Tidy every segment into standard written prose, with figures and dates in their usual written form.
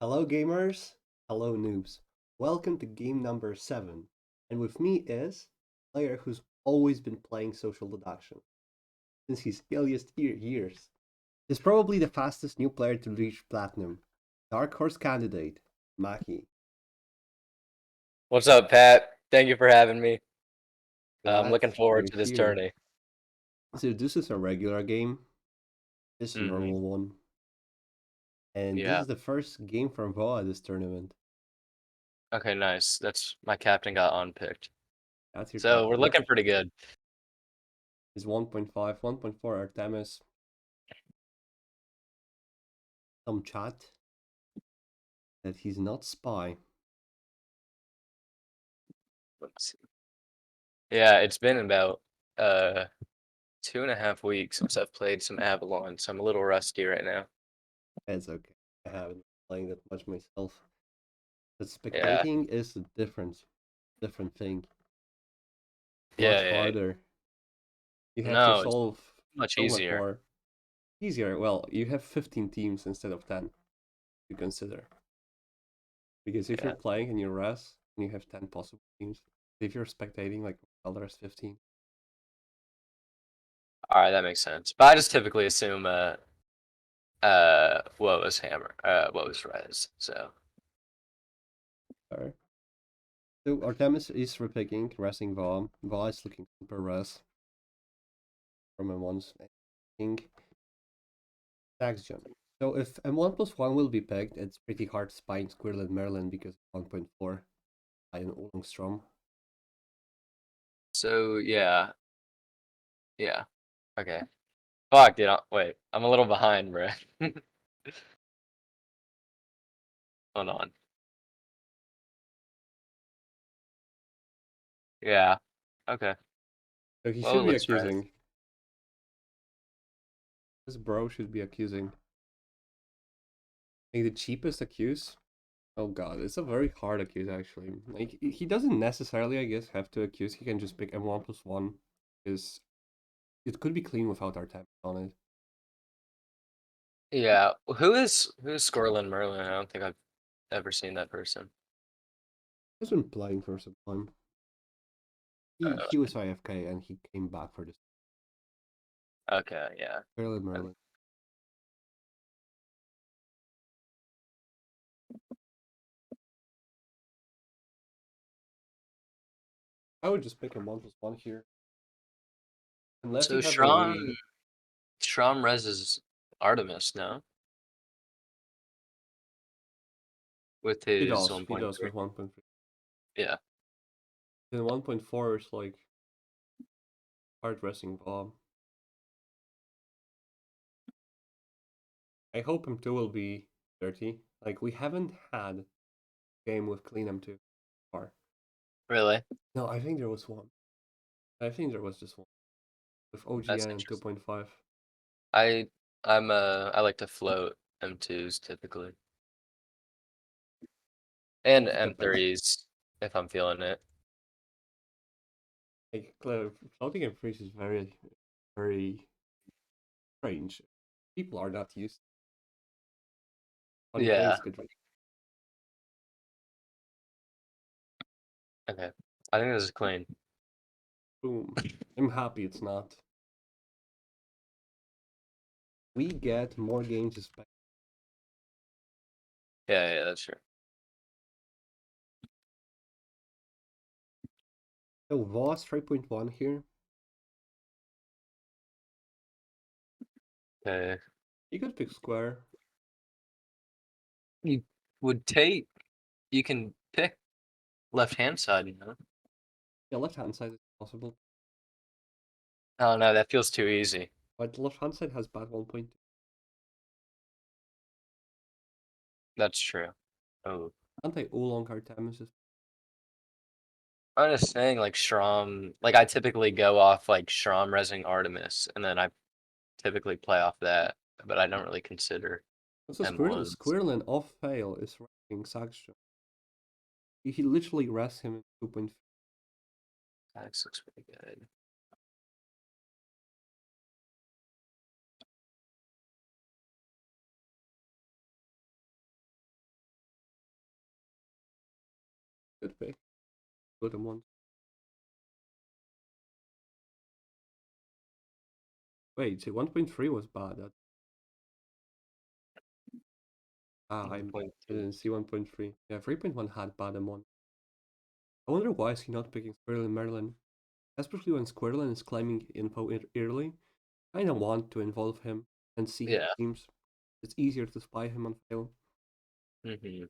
Hello, gamers. Hello, noobs. Welcome to game number 7. And with me is a player who's always been playing social deduction since his earliest years. He's probably the fastest new player to reach platinum. Dark horse candidate, Makhi. What's up, Pat? Thank you for having me. I'm Glad looking forward you're to this here. tourney. So this is a regular game. This is a hmm normal one. And this Yeah. is the first game from VOA this tournament. Okay, nice. That's my captain got unpicked. That's your So we're captain. looking pretty good. Is 1.5, 1.4 Artemis. Some chat that he's not spy. Let's see. Yeah, it's been about uh 2.5 weeks since I've played some Avalon, so I'm a little rusty right now. It's okay. I haven't been playing that much myself. But Yeah. spectating is a different thing. Yeah, Much yeah, yeah. harder. You have to No, it's solve much so much easier. more easier. Well, you have 15 teams instead of 10 to consider. Because if you're Yeah. playing and you rest, and you have 10 possible teams. If you're spectating, like, well, there's 15. All right, that makes sense. But I just typically assume what was hammer, what was res. So Alright. So Artemis is repicking, resting Va. Va is looking super res from M1's king. Tax jump. So if M1 plus 1 will be picked, it's pretty hard spying Squirrel and Merlin because 1.4 by an Oolongstrom. yeah. Yeah. Okay. Fuck, dude. Wait, I'm a little behind, bro. Hold on. Yeah. Okay. So he should Well, be let's try this. accusing. This bro should be accusing. Like the cheapest accuse? Oh god, it's a very hard accuse actually. Like he doesn't necessarily, I guess, have to accuse. He can just pick M1 plus 1. Because it could be clean without our tap on it. Yeah. Who's Scorlin Merlin? I don't think I've ever seen that person. He's been playing for some time. He Uh, was IFK and he came back for this. okay. Yeah. Merlin Okay. Merlin. I would just pick M1 plus 1 here. Unless So you have a Shram really. Shram Rez is Artemis, no? With He his does. He does 1.3. with 1.3. Yeah. Then 1.4 is like hard resting bomb. I hope M2 will be 30. Like, we haven't had a game with clean M2 far. Really? No, I think there was one. I think there was just one. With That's OGN and interesting. 2.5. I I like to float M2s typically. And It depends. M3s if I'm feeling it. Like, floating and freeze is very strange. People are not used. Funny Yeah. things could. Okay. I think this is clean. Boom. I'm happy it's not. We get more games to spec. Yeah, yeah, that's true. So, Voss 3.1 here. Okay. You could pick Square. You would take you can pick left hand side, you know. Yeah, left hand side is possible. Oh no, that feels too easy. But the left hand side has bad 1.2. That's true. Oh. Anti Oolong Artemis is. I'm just saying like Shram like I typically go off like Shram resing Artemis and then I typically play off that, but I don't really consider So M1s. Squirrelin off fail is ranking Saxtra. He literally rests him in 2.5. That looks pretty good. good pick. Good one. Wait, so 1.3 was bad. I 1.2. didn't see 1.3. Yeah, 3.1 had bad M1. I wonder why is he not picking Squirrel and Merlin? Especially when Squirrel is climbing info early. I don't want to involve him and see his Yeah. teams. It's easier to spy him on fail. Mm-hmm.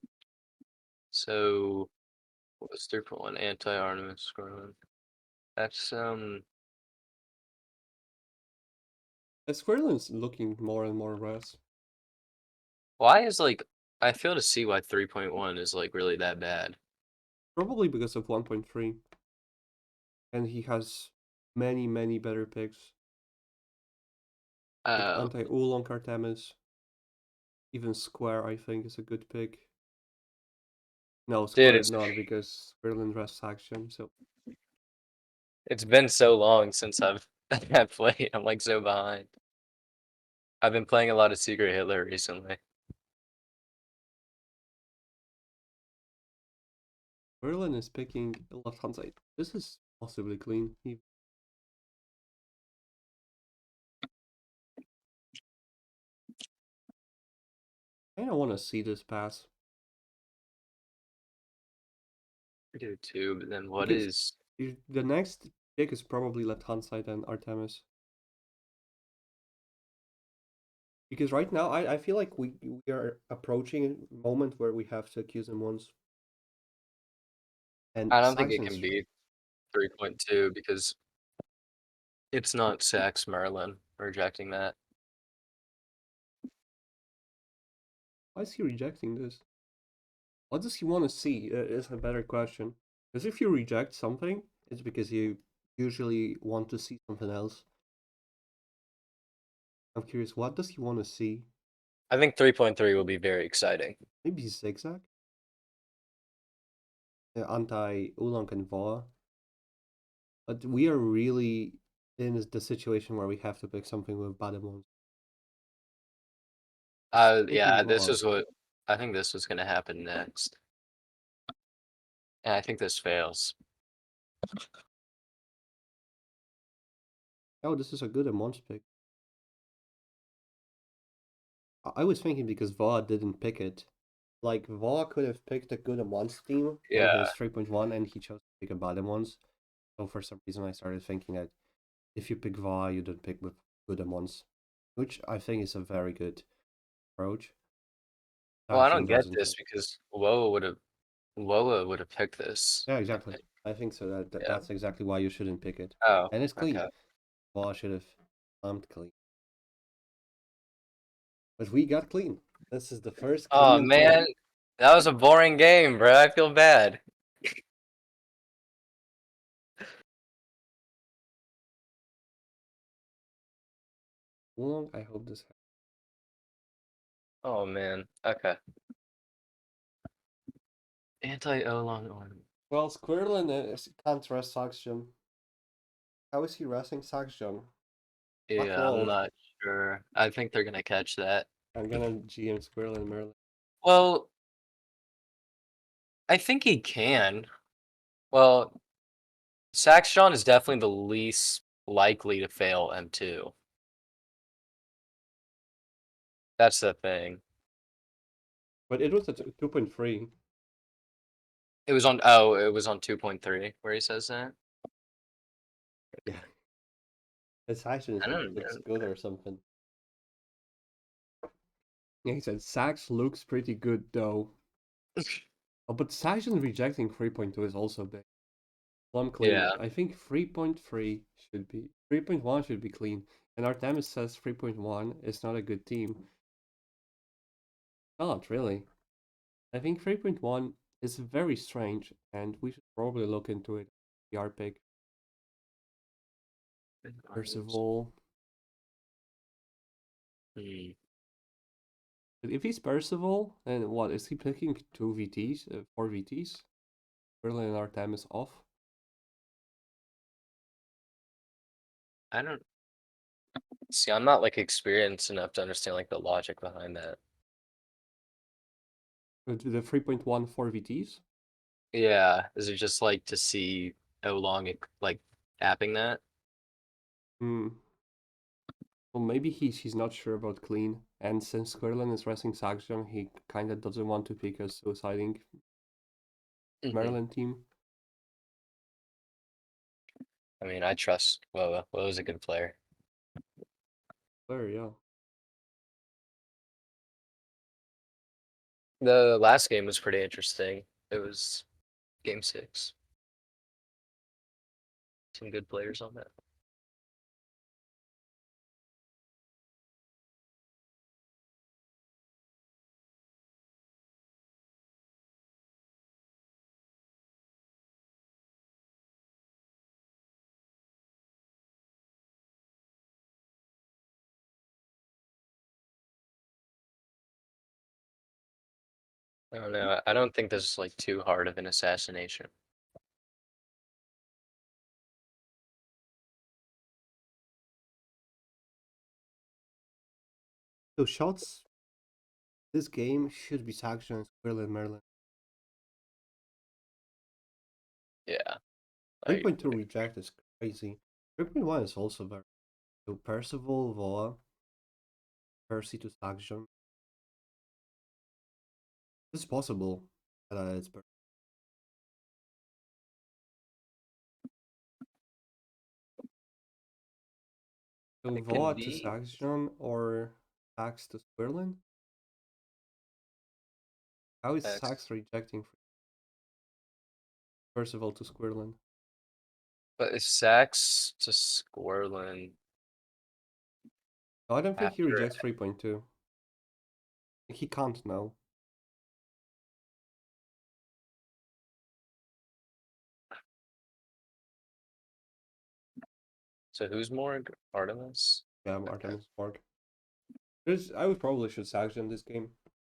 So what was 3.1 anti-Artemis scrolling? That's Squirrel is looking more and more res. why is like I fail to see why 3.1 is like really that bad. Probably because of 1.3. And he has many, many better picks. Like Oh, anti-Oolong Artemis. Even Square, I think, is a good pick. No, dude, Square is not because Squirrel rests action, so it's been so long since I've I've played. I'm like so behind. I've been playing a lot of Secret Hitler recently. Merlin is picking the left hand side. This is possibly clean. I don't want to see this pass. I do too, but then what Because is the next pick is probably left hand side and Artemis. Because right now, I feel like we are approaching a moment where we have to accuse him once. And I don't think it can Saxon's. be 3.2 because it's not Sax Merlin rejecting that. Why is he rejecting this? What does he want to see? Is a better question. Because if you reject something, it's because you usually want to see something else. I'm curious, what does he want to see? I think 3.3 will be very exciting. Maybe zigzag? Anti Oolong and Voa. But we are really in the situation where we have to pick something with Badamon. Picking Yeah, this Voa. is what I think this was gonna happen next. And I think this fails. Oh, this is a good Amons pick. I was thinking because Voa didn't pick it. Like, Voa could have picked a good Amons team Yeah, with his 3.1 and he chose to pick a Badamons. So for some reason I started thinking that if you pick Voa, you don't pick with good Amons. Which I think is a very good approach. well, I Action don't get doesn't. this because Woa would have picked this. Yeah, I exactly. think. I think so. Yeah. That's exactly why you shouldn't pick it. Oh, And it's clean. okay. Voa should have clean. But we got clean. This is the first clean Oh in Pro. man, that was a boring game, bro. I feel bad. Long, I hope this. Oh man. Okay. Anti Olong ornament. Well, Squirrelin can't rest Saxjon. How is he resting Saxjon? Black Yeah, I'm Wall. not sure. I think they're gonna catch that. I'm gonna GM Squirrelin Merlin. Well, I think he can. Well, Saxjon is definitely the least likely to fail M2. That's the thing. But it was at 2.3. It was on 2.3 where he says that. Yeah. His Saxon I don't looks know. good or something. Yeah, he said Sax looks pretty good though. Oh, but Saxon rejecting 3.2 is also big. Plum clean. Yeah. I think 3.3 should be 3.1 should be clean. And Artemis says 3.1 is not a good team. Not really. I think 3.1 is very strange and we should probably look into it. PR pick. First of all. Hmm. But if he's Percival, then what is he picking? 2 VTs? 4 VTs? Berlin and Artemis off? I don't see. I'm not like experienced enough to understand like the logic behind that. The 3.1 4 VTs? Yeah, is it just like to see how long it like tapping that? Hmm. Well, maybe he's not sure about clean, and since Squirrelin is resting Saxon, he kinda doesn't want to pick a suiciding Hmm. Maryland team. I mean, I trust Woa. Woa's a good player. There, yeah. The last game was pretty interesting. It was game 6. Some good players on that. I don't know. I don't think this is like too hard of an assassination. So shots this game should be Saxon and Squirrelin Maryland. Yeah. I 3.2 reject is crazy. 3.1 is also very. So Percival, Voa, Percy to Saxon. It's possible that it's so it can Voa to be, Saxon or Sax to Squirrelin? How is uh, Sax rejecting Percival to Squirrelin? but if Sax to Squirrelin No, I don't think he after, rejects 3.2. He can't now. so who's more Artemis? Yeah, Okay. Artemis Morg. I would probably should Saxon this game.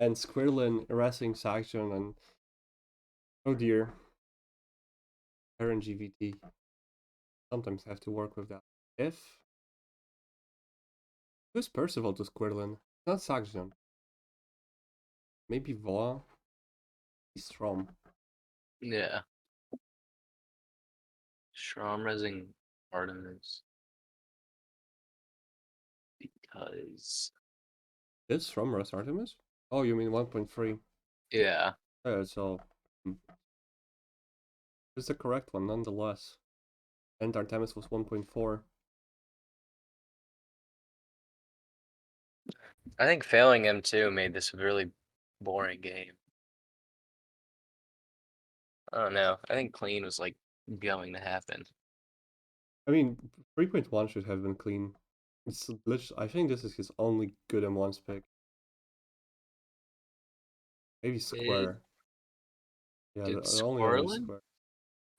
And Squirrelin arresting Saxon and oh dear, Aaron GVT. Sometimes have to work with that. If who's Percival to Squirrelin? Not Saxon. Maybe Voa. Strom. Yeah. Strom resing Artemis because This from Russ Artemis? Oh, you mean 1.3? yeah. Yeah, so it's the correct one nonetheless. And Artemis was 1.4. I think failing M2 made this a really boring game. I don't know. I think clean was like going to happen. I mean, 3.1 should have been clean. It's literally, I think this is his only good M1's pick. Maybe Did Square. Yeah, did the only other is Squirrelin? Square.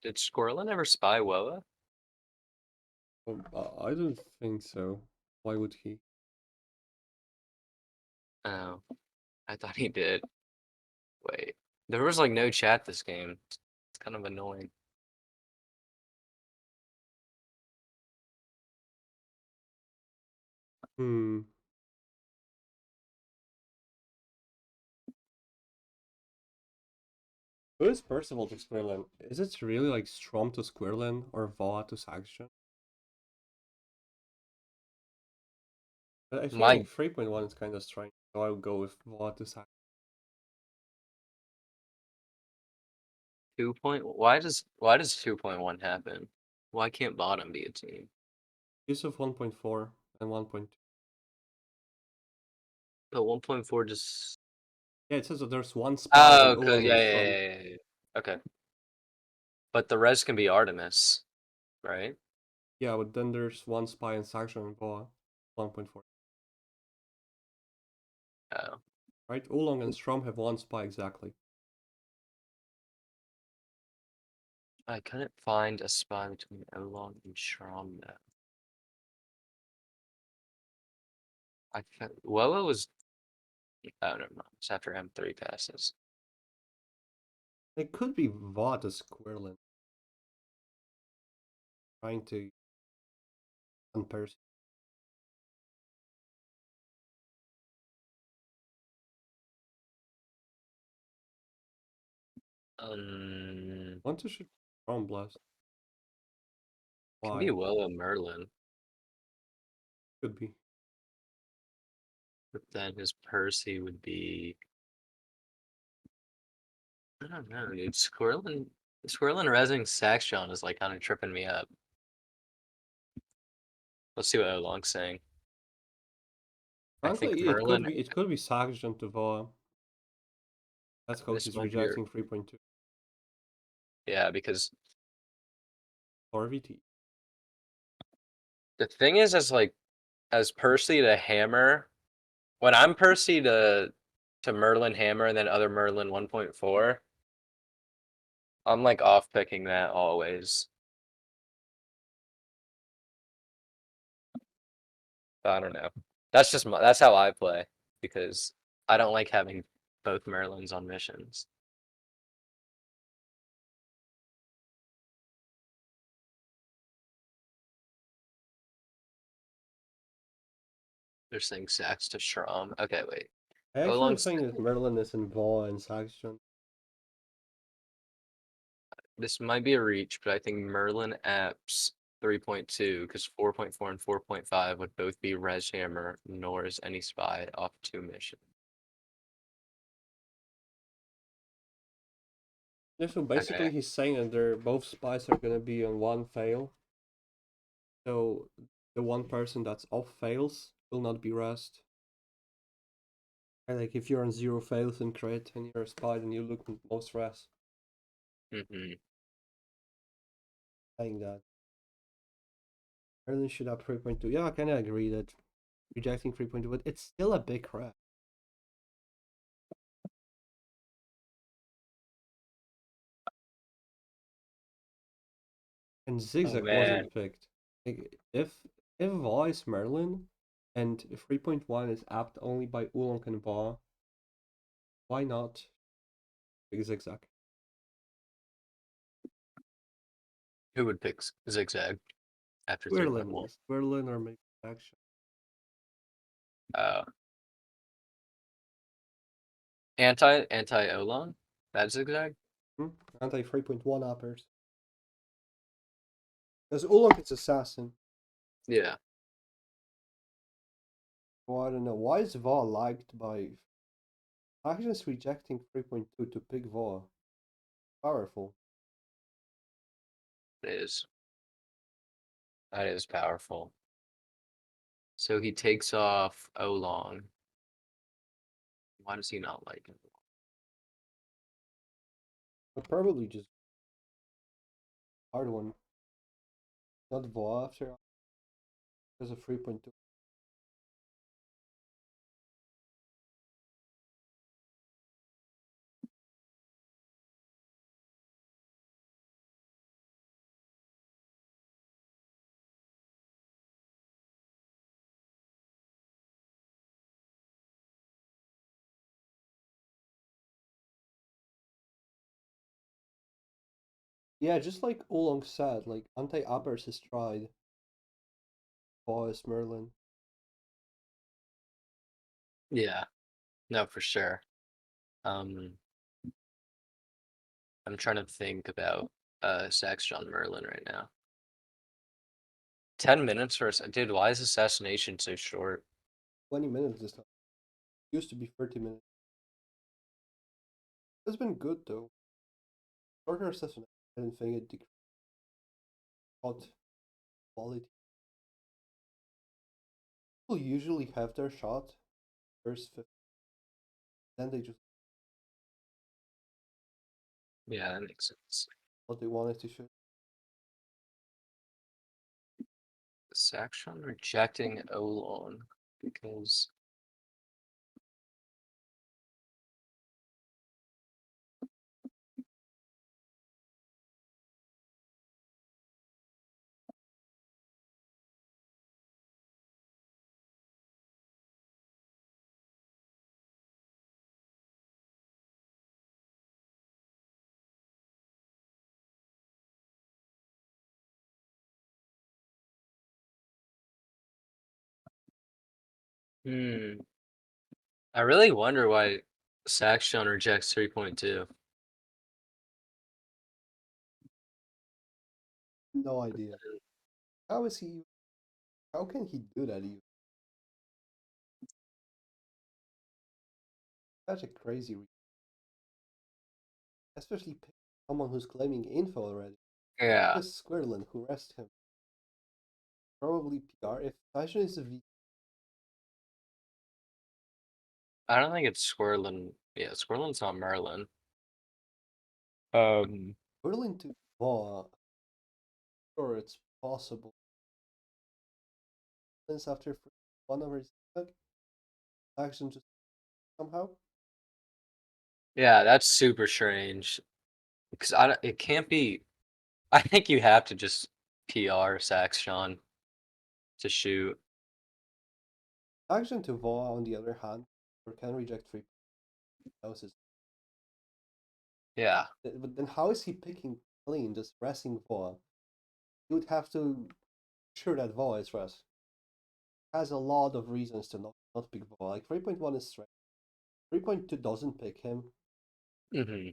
Did Squirrelin ever spy Woa? Well, I don't think so. Why would he? Oh, I thought he did. Wait. There was like no chat this game. It's kind of annoying. Hmm. Who is Percival to Squirrelin? Is it really like Strom to Squirrelin or Voa to Saxon? I feel My like 3.1 is kind of strange, so I would go with Voa to Saxon. 2 point, why does 2.1 happen? Why can't bottom be a team? Use of 1.4 and 1.2. But 1.4 just Yeah, it says that there's one spy on oh, Oolong yeah, and yeah, Strom. yeah, yeah, yeah. Okay. But the rest can be Artemis, right? Yeah, but then there's one spy in Saxon and Voa. 1.4. Oh. Right? Oolong and Strom have one spy exactly. I couldn't find a spy between Oolong and Shrom though. Woa was oh never mind. It's after M3 passes. It could be Voa to Squirrelin. Trying to unperson. Want to shoot Crown Blast? Can be Why? Willow Merlin, Could be. but then his Percy would be. I don't know, dude. Squirrelin Resing Saxion is like kind of tripping me up. Let's see what Olong's saying. I think Frankly, Merlin. it could be Saxon to Voa. That's coach This is might be. rejecting 3.2 Yeah, because or VT. the thing is, as Percy to Hammer, when I'm Percy to Merlin Hammer and then other Merlin 1.4, I'm like off picking that always. I don't know. That's how I play because I don't like having both Merlins on missions. They're saying Sax to Shram. Okay, wait. I actually Olong's think that Merlin is in Voa and Saxon. This might be a reach, but I think Merlin apps 3.2 because 4.4 and 4.5 would both be Res Hammer, nor is any spy off 2 mission. Yeah, so basically Okay. he's saying that they're both spies are gonna be on one fail. So the one person that's off fails will not be rest. And like if you're on 0 fails in crit and you're a spy, then you look most rest. Mm-hmm. Saying that. Merlin should have 3.2. Yeah, I kinda agree that rejecting 3.2, but it's still a big crap. And Oh Zigzag man. wasn't picked. Like, if Va is Merlin and 3.1 is apt only by Oolong and Va, why not pick Zigzag? Who would pick Zigzag after Squirrelin, 3.1? Squirrelin or maybe Action. Uh, anti Olong? That Zigzag? Anti 3.1 uppers. Because Oolong is Assassin. Yeah. Well, I don't know. Why is Va liked by Actions rejecting 3.2 to pick Va? Powerful. It is. That is powerful. So he takes off Olong. Why does he not like him? But probably just hard one. Not Va after because of 3.2. Yeah, just like Oolong said, like anti-uppers is tried. Va is Merlin. Yeah. No, for sure. Um, I'm trying to think about Sax John Merlin right now. 10 minutes for dude, why is assassination so short? 20 minutes this time. Used to be 30 minutes. It's been good though. Shorter assassination, I didn't think it decreased quality. People usually have their shot first 50, then they just Yeah, that makes sense. what they wanted to shoot. Saxon rejecting Olon because I really wonder why Saxon rejects 3.2. No idea. How is he? How can he do that? Even such a crazy, especially someone who's claiming info already. Yeah, This Squirrelin who arrested him. Probably PR. If Taishan is a V, I don't think it's Squirlin. Yeah, Squirlin's not Merlin. Um, Squirrelin to Vaughan, sure it's possible. Since after one of his action just somehow. yeah, that's super strange because it can't be. I think you have to just PR Saxon to shoot. Action to Vaughan, on the other hand, or can reject free houses. Yeah. But then how is he picking clean, just pressing Vaughan? You would have to sure that Vaughan is rest. Has a lot of reasons to not pick Vaughan. Like 3.1 is strength. 3.2 doesn't pick him, Hmm.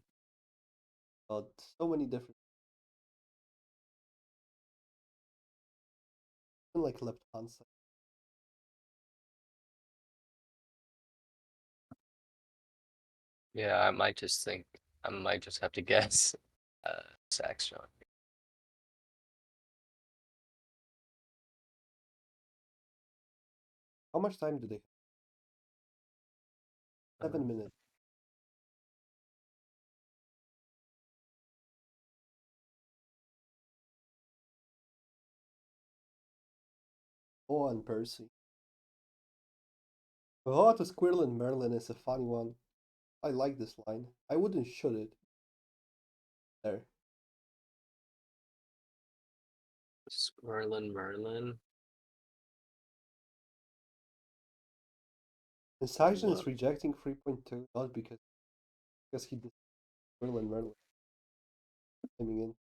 but so many different like left hand side. Yeah, I might just have to guess Saxon. How much time do they have? Uh, 7 minutes. Vaughan and Percy. Vaughan to Squirrel and Merlin is a funny one. I like this line. I wouldn't shoot it there. Squirlin Merlin. And Saxon Look. is rejecting 3.2 not because he did Squirrel and Merlin coming in.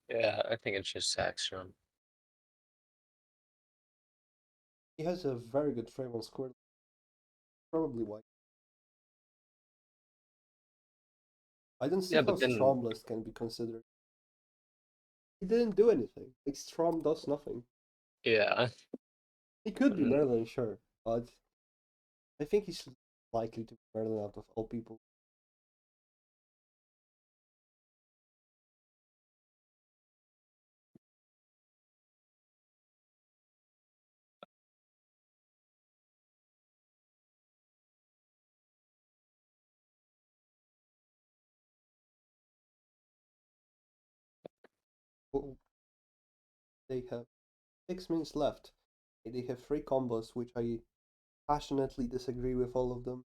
Yeah, I think it's just Saxon. He has a very good frame on Squirrel. Probably why. I don't see Yeah, how but then Stromless can be considered. He didn't do anything. Like Strom does nothing. yeah. He could be Mm, Merlin, sure, but I think he's likely to be Merlin out of all people. Oh, they have 6 minutes left. They have 3 combos, which I passionately disagree with all of them,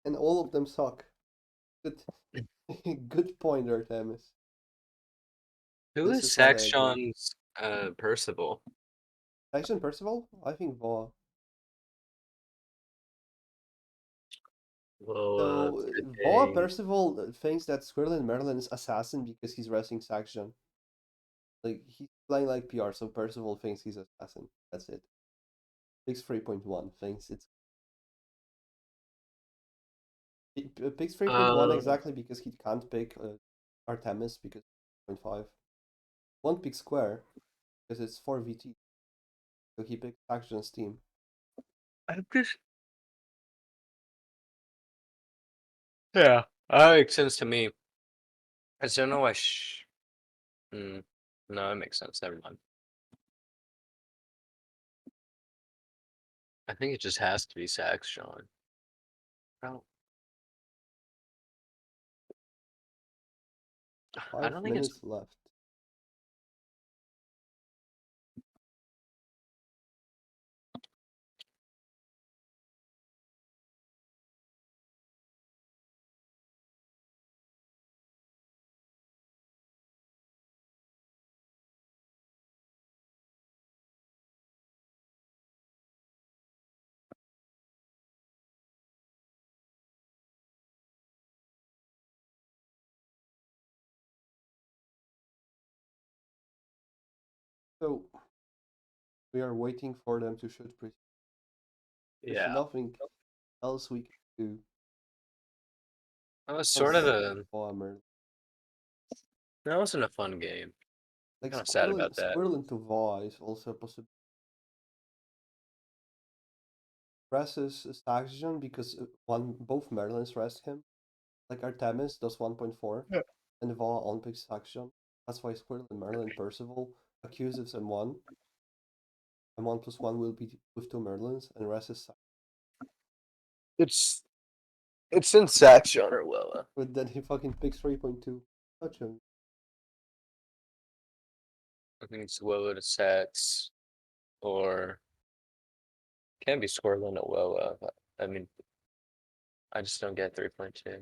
and all of them suck. Good, good point, Artemis. Who This is is what I agree. Saxon's Percival? Tyson Percival? I think Vaughan. Well, So Vaughan fitting. Percival thinks that Squirrel and Merlin is assassin because he's wrestling Saxon. Like he's playing like PR, so Percival thinks he's assassin. That's it. Picks 3.1 thinks it's he picks 3.1 Um, exactly because he can't pick Artemis because 0.5. Won't pick Square because it's 4 VT. So he picked Saxon's team. I'm just yeah. That makes sense to me. I just don't know why. Mm, no, it makes sense. Never mind. I think it just has to be Saxon. I I Five don't think it's. minutes left. So we are waiting for them to shoot. There's Yeah, nothing else we can do. that was sort of Else a bomber. that wasn't a fun game. Like Kind of sad about that. Squirrel to Va is also possible. Presses Staxion because both Merlins rest him. Like Artemis does 1.4 Yeah. and Va unpicks Staxion. That's why Squirrel and Merlin Percival accuses M1. M1 plus 1 will be with two Merlins and rest is It's it's in Saxion or Willa. but then he fucking picks 3.2. Touch him. I think it's Willa to Sats or can be Squirrelin to Willa. But, I mean, I just don't get 3.2.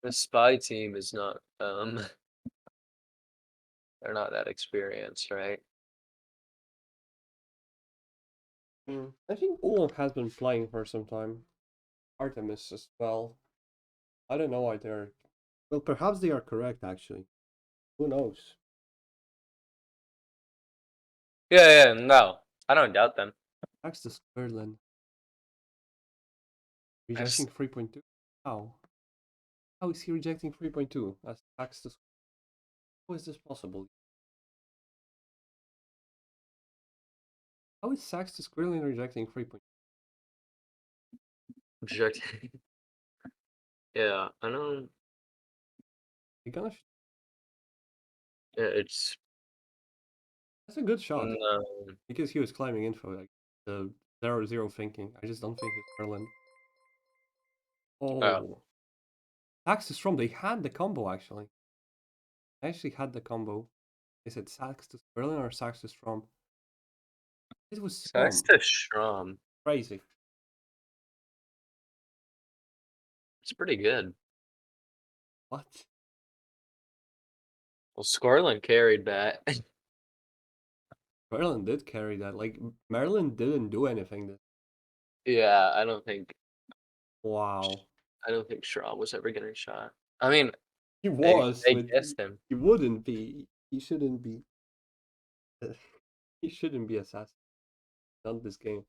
The spy team is not they're not that experienced, right? I think Ulam has been playing for some time. Artemis as well. I don't know why they're. Well, perhaps they are correct actually. Who knows? Yeah, no. I don't doubt them. Axis Berlin I rejecting just 3.2. How? How is he rejecting 3.2 as Axis? How is this possible? How is Saxtus Grilling rejecting 3.2? reject. Yeah, I don't. He gonna Yeah, it's That's a good shot no. because he was climbing info like the 0-0 thinking. I just don't think he's Berlin. Oh, Oh, Saxtus from they had the combo actually. I actually had the combo. Is it Saxtus Berlin or Saxtus from? It was so that's Strom. the Strom. Crazy. It's pretty good. What? Well, Scorlin carried that. Maryland did carry that. Like Maryland didn't do anything. Yeah, Wow. I don't think Strom was ever getting shot. I mean, He they was, they but guessed him. he wouldn't be. He shouldn't be. He shouldn't be assassin. Not this game.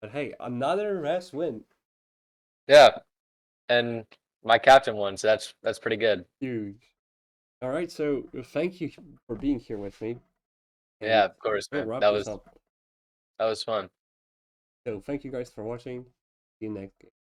But hey, another rest win. Yeah, and my captain won, so that's pretty good. Huge. All right, so thank you for being here with me, Yeah, and of course, we'll man. wrap this up. That was fun. So thank you guys for watching. See you next game.